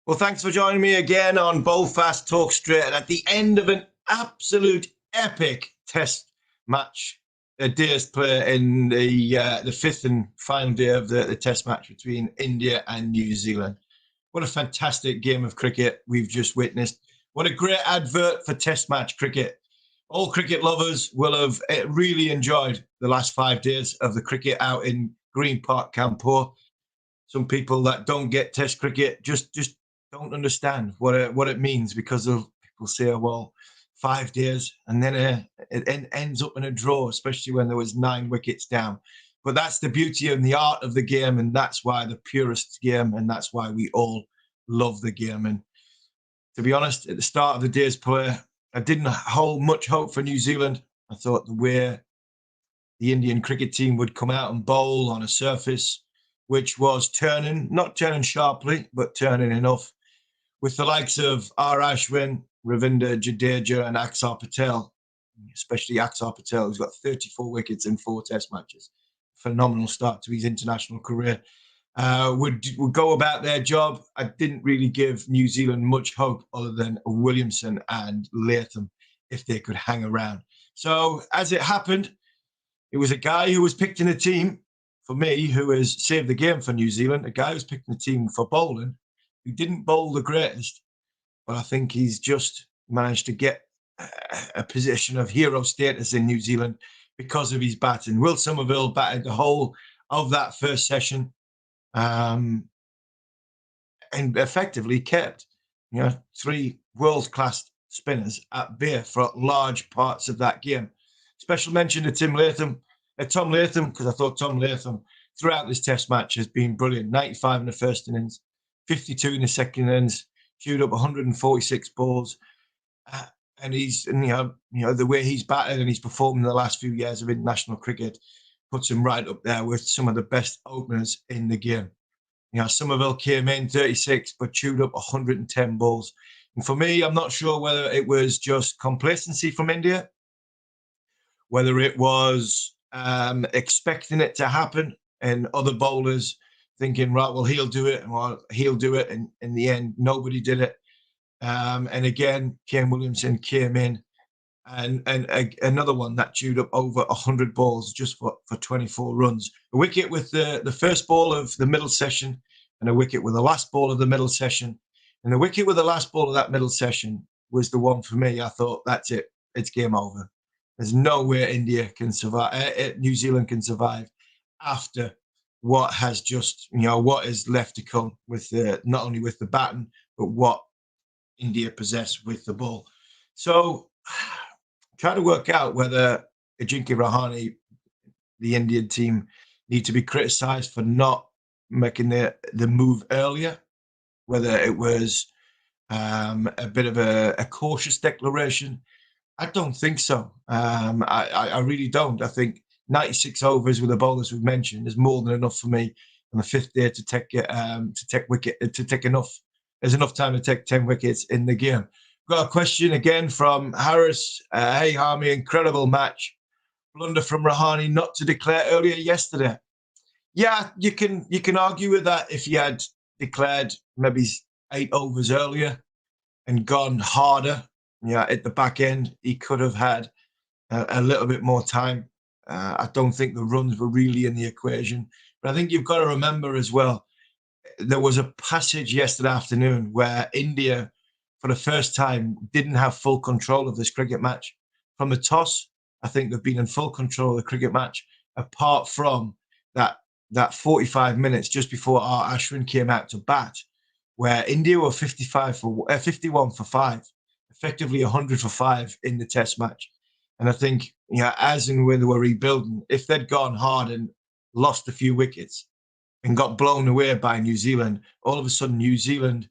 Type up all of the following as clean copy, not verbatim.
Well, thanks for joining me again on Bowl Fast Talk Straight. And at the end of an absolute epic test match, a day's play in the fifth and final day of the test match between India and New Zealand. What a fantastic game of cricket we've just witnessed. What a great advert for test match cricket. All cricket lovers will have really enjoyed the last 5 days of the cricket out in Green Park, Kanpur. Some people that don't get test cricket just don't understand what it means, because of people say, oh, well, 5 days, and then it ends up in a draw, especially when there was 9 wickets down. But that's the beauty and the art of the game, and that's why the purest game, and that's why we all love the game. And to be honest, at the start of the day's play, I didn't hold much hope for New Zealand. I thought the way the Indian cricket team would come out and bowl on a surface which was not turning sharply, but turning enough, with the likes of R. Ashwin, Ravindra Jadeja, and Axar Patel, especially Axar Patel, who's got 34 wickets in 4 test matches. Phenomenal start to his international career. Would go about their job. I didn't really give New Zealand much hope other than Williamson and Latham if they could hang around. So as it happened, it was a guy who was picked in a team for me who has saved the game for New Zealand, a guy who's picked in the team for bowling, who didn't bowl the greatest, but I think he's just managed to get a position of hero status in New Zealand because of his batting. Will Somerville batted the whole of that first session, and effectively kept 3 world-class spinners at bay for large parts of that game. Special mention to Tom Latham, because I thought Tom Latham throughout this test match has been brilliant. 95 in the first innings, 52 in the second innings, queued up 146 balls. And the way he's batted and he's performed in the last few years of international cricket puts him right up there with some of the best openers in the game. Somerville came in 36, but chewed up 110 balls. And for me, I'm not sure whether it was just complacency from India, whether it was expecting it to happen and other bowlers thinking, right, well, he'll do it. And in the end, nobody did it. And again, Kane Williamson came in and another one that chewed up over 100 balls just for 24 runs. A wicket with the first ball of the middle session and a wicket with the last ball of the middle session. And the wicket with the last ball of that middle session was the one for me. I thought, that's it. It's game over. There's no way India can survive. New Zealand can survive after what has just, what is left to come with not only with the batting, but what India possess with the ball. So try to work out whether Ajinkya Rahane, the Indian team, need to be criticised for not making the move earlier, whether it was a bit of a cautious declaration. I don't think so. I really don't. I think 96 overs with the bowlers we've mentioned is more than enough for me on the 5th day to take enough. There's enough time to take 10 wickets in the game. Got a question again from Harris. Hey, Harmy, incredible match. Blunder from Rahane not to declare earlier yesterday. Yeah, you can argue with that if he had declared maybe 8 overs earlier and gone harder. At the back end, he could have had a little bit more time. I don't think the runs were really in the equation. But I think you've got to remember as well, there was a passage yesterday afternoon where India, for the first time, didn't have full control of this cricket match. From the toss, I think they've been in full control of the cricket match, apart from that 45 minutes just before R. Ashwin came out to bat, where India were 51 for 5, effectively 100 for 5 in the test match. And I think, as and when they were rebuilding, if they'd gone hard and lost a few wickets and got blown away by New Zealand, all of a sudden New Zealand,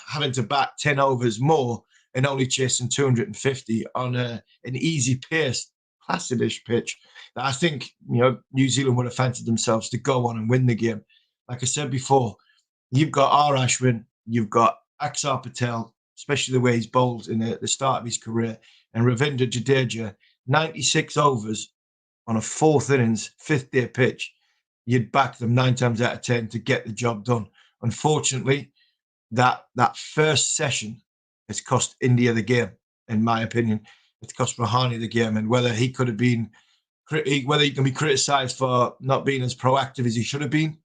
having to bat 10 overs more and only chasing 250 on an easy pace, placid-ish pitch, that I think, New Zealand would have fancied themselves to go on and win the game. Like I said before, you've got R. Ashwin, you've got Axar Patel, especially the way he's bowled in the start of his career, and Ravindra Jadeja, 96 overs on a 4th innings, 5th day pitch. You'd back them 9 times out of 10 to get the job done. Unfortunately, that first session has cost India the game, in my opinion. It's cost Rahane the game, and whether he could have been, whether he can be criticised for not being as proactive as he should have been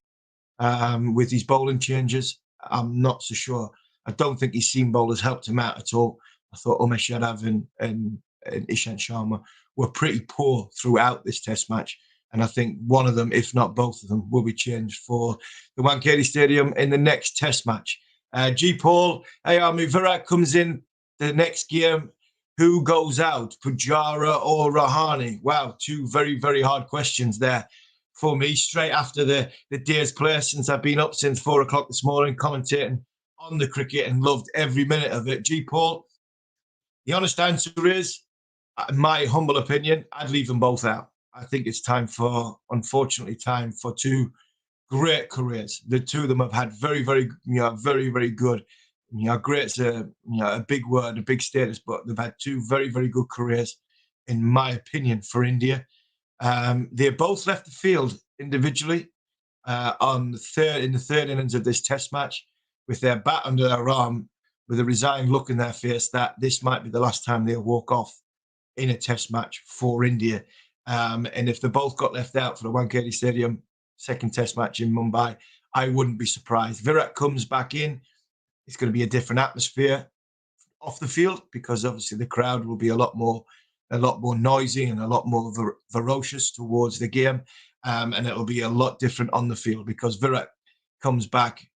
with his bowling changes, I'm not so sure. I don't think his seam bowlers helped him out at all. I thought Umesh Yadav and Ishant Sharma were pretty poor throughout this Test match. And I think one of them, if not both of them, will be changed for the Wankhede Stadium in the next Test match. G. Paul, hey, Army, Virat comes in the next game. Who goes out, Pujara or Rahane? Wow, two very, very hard questions there for me. Straight after the day's play, since I've been up since 4 o'clock this morning, commentating on the cricket and loved every minute of it. G. Paul, the honest answer is, in my humble opinion, I'd leave them both out. I think it's unfortunately, time for two great careers. The two of them have had very, very, very, very good. Great's a big word, a big status, but they've had two very, very good careers, in my opinion, for India. They both left the field individually in the third innings of this Test match with their bat under their arm, with a resigned look in their face that this might be the last time they'll walk off in a Test match for India. And if they both got left out for the Wankhede Stadium second Test match in Mumbai, I wouldn't be surprised. Virat comes back in. It's going to be a different atmosphere off the field, because obviously the crowd will be a lot more noisy and a lot more ferocious towards the game. And it'll be a lot different on the field, because Virat comes back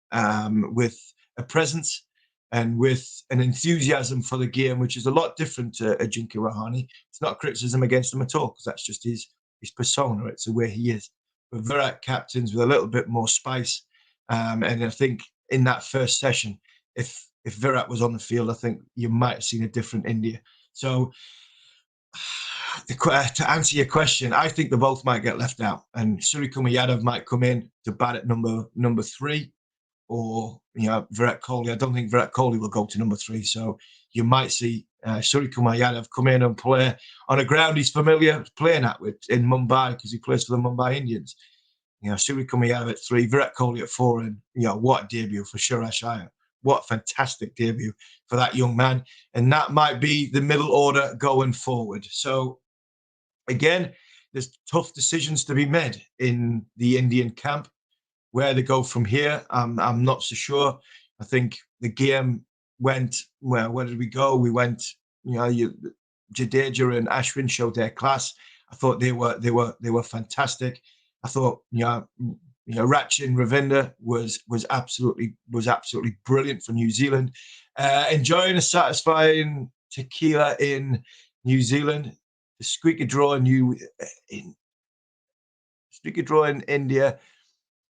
with a presence and with an enthusiasm for the game, which is a lot different to Ajinkya Rahane. It's not a criticism against him at all, because that's just his persona. It's the way he is. But Virat captains with a little bit more spice. And I think in that first session, if Virat was on the field, I think you might have seen a different India. So to answer your question, I think they both might get left out, and Suryakumar Yadav might come in to bat at number 3, or Virat Kohli. I don't think Virat Kohli will go to number 3, so you might see Suryakumar Yadav come in and play on a ground he's familiar playing at in Mumbai, because he plays for the Mumbai Indians. Suryakumar Yadav at 3, Virat Kohli at 4, and what a debut for Suraj Iyer. What a fantastic debut for that young man. And that might be the middle order going forward. So, again, there's tough decisions to be made in the Indian camp. Where they go from here, I'm not so sure. I think the game went, well, where did we go? We went, Jadeja and Ashwin showed their class. I thought they were fantastic. I thought, Rachin Ravindra was absolutely brilliant for New Zealand. Enjoying a satisfying tequila in New Zealand. The squeaky draw in India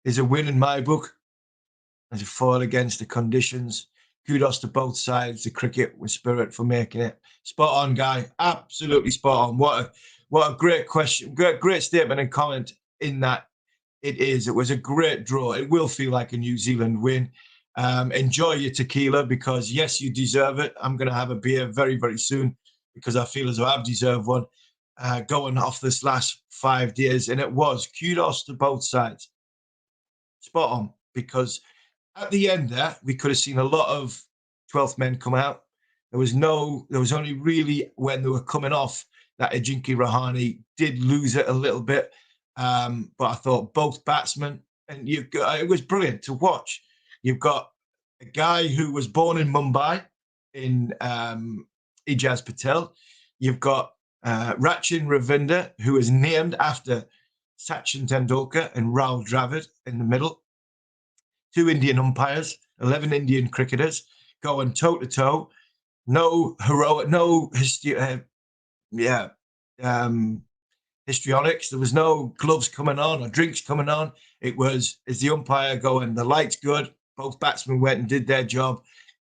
is a win in my book. As a foil against the conditions. Kudos to both sides. The cricket with spirit for making it. Spot on, guy. Absolutely spot on. What a great question. Great statement and comment in that. It was a great draw. It will feel like a New Zealand win. Enjoy your tequila, because, yes, you deserve it. I'm going to have a beer very, very soon, because I feel as though I've deserved one going off this last 5 days. And it was. Kudos to both sides. Spot on, because at the end there, we could have seen a lot of 12th men come out. There was only really when they were coming off that Ajinkya Rahane did lose it a little bit. But I thought both batsmen, and it was brilliant to watch. You've got a guy who was born in Mumbai, in Ijaz Patel. You've got Rachin Ravindra, who is named after Sachin Tendulkar and Rahul Dravid in the middle. 2 Indian umpires, 11 Indian cricketers going toe to toe. No heroic, no histrionics. There was no gloves coming on or drinks coming on. It was, is the umpire going, the light's good. Both batsmen went and did their job,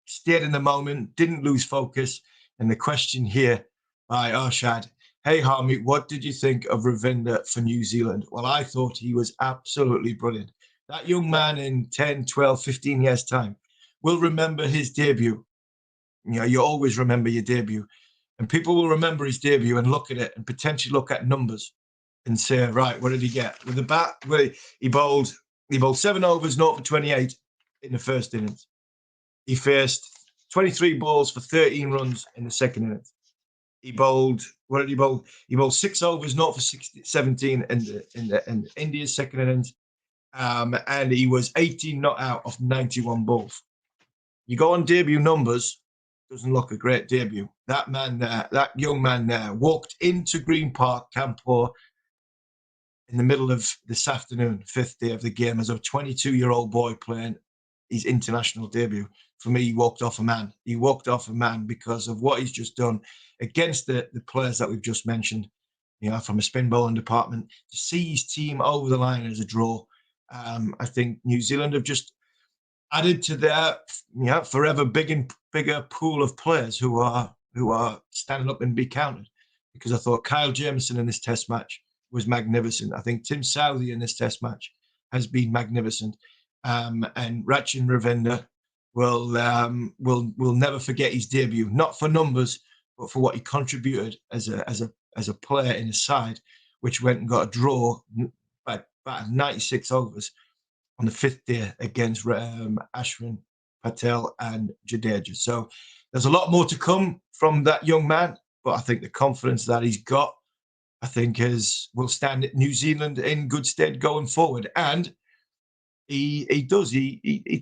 stayed in the moment, didn't lose focus. And the question here by Arshad, hey, Harmy, what did you think of Ravindra for New Zealand? Well, I thought he was absolutely brilliant. That young man in 10, 12, 15 years' time will remember his debut. You always remember your debut. And people will remember his debut and look at it and potentially look at numbers and say, right, what did he get? With the bat, he bowled 7 overs, 0 for 28 in the first innings. He faced 23 balls for 13 runs in the second innings. He bowled, what did he bowl? He bowled 6 overs, not for 17 in India's second innings. And he was 18 not out of 91 balls. You go on debut numbers, doesn't look a great debut. That man, that young man there, walked into Green Park, Kanpur, in the middle of this afternoon, 5th day of the game, as a 22-year-old boy playing his international debut. For me, he walked off a man. He walked off a man because of what he's just done against the players that we've just mentioned, you know, from a spin bowling department. To see his team over the line as a draw, I think New Zealand have just added to their, you know, forever bigger pool of players who are standing up and be counted. Because I thought Kyle Jamieson in this Test match was magnificent. I think Tim Southey in this Test match has been magnificent, and Rachin Ravindra will never forget his debut, not for numbers, but for what he contributed as a player in his side, which went and got a draw by about 96 overs on the 5th day against Ashwin Patel and Jadeja. So there's a lot more to come from that young man, but I think the confidence that he's got, I think, will stand New Zealand in good stead going forward. And he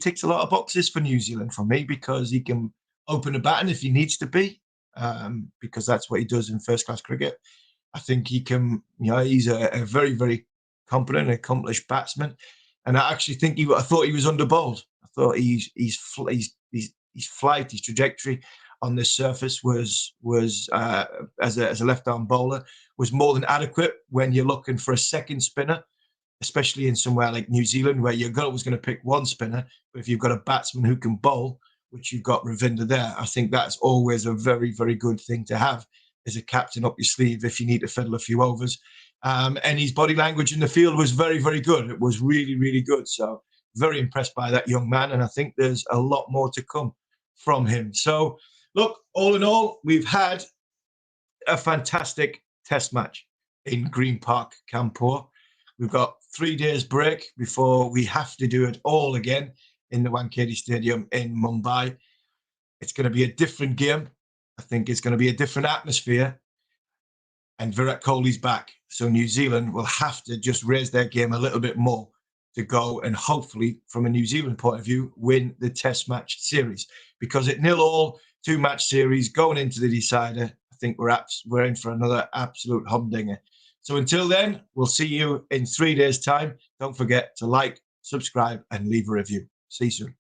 ticks a lot of boxes for New Zealand for me, because he can open a baton if he needs to be, because that's what he does in first-class cricket. I think he can, you know, he's a very, very competent and accomplished batsman. And I actually think I thought he was underbowled. I thought his flight, his trajectory on this surface was as a left-arm bowler was more than adequate when you're looking for a second spinner, especially in somewhere like New Zealand, where you're always going to pick one spinner. But if you've got a batsman who can bowl, which you've got Ravindra there, I think that's always a very, very good thing to have as a captain up your sleeve if you need to fiddle a few overs. And his body language in the field was very, very good. It was really, really good. So very impressed by that young man. And I think there's a lot more to come from him. So look, all in all, we've had a fantastic Test match in Green Park, Kanpur. We've got 3 days break before we have to do it all again in the Wankhede Stadium in Mumbai. It's going to be a different game. I think it's going to be a different atmosphere. And Virat Kohli's back. So New Zealand will have to just raise their game a little bit more to go and hopefully, from a New Zealand point of view, win the Test match series. Because at 0-all, 2-match series going into the decider, I think we're in for another absolute humdinger. So until then, we'll see you in 3 days' time. Don't forget to like, subscribe, and leave a review. See you soon.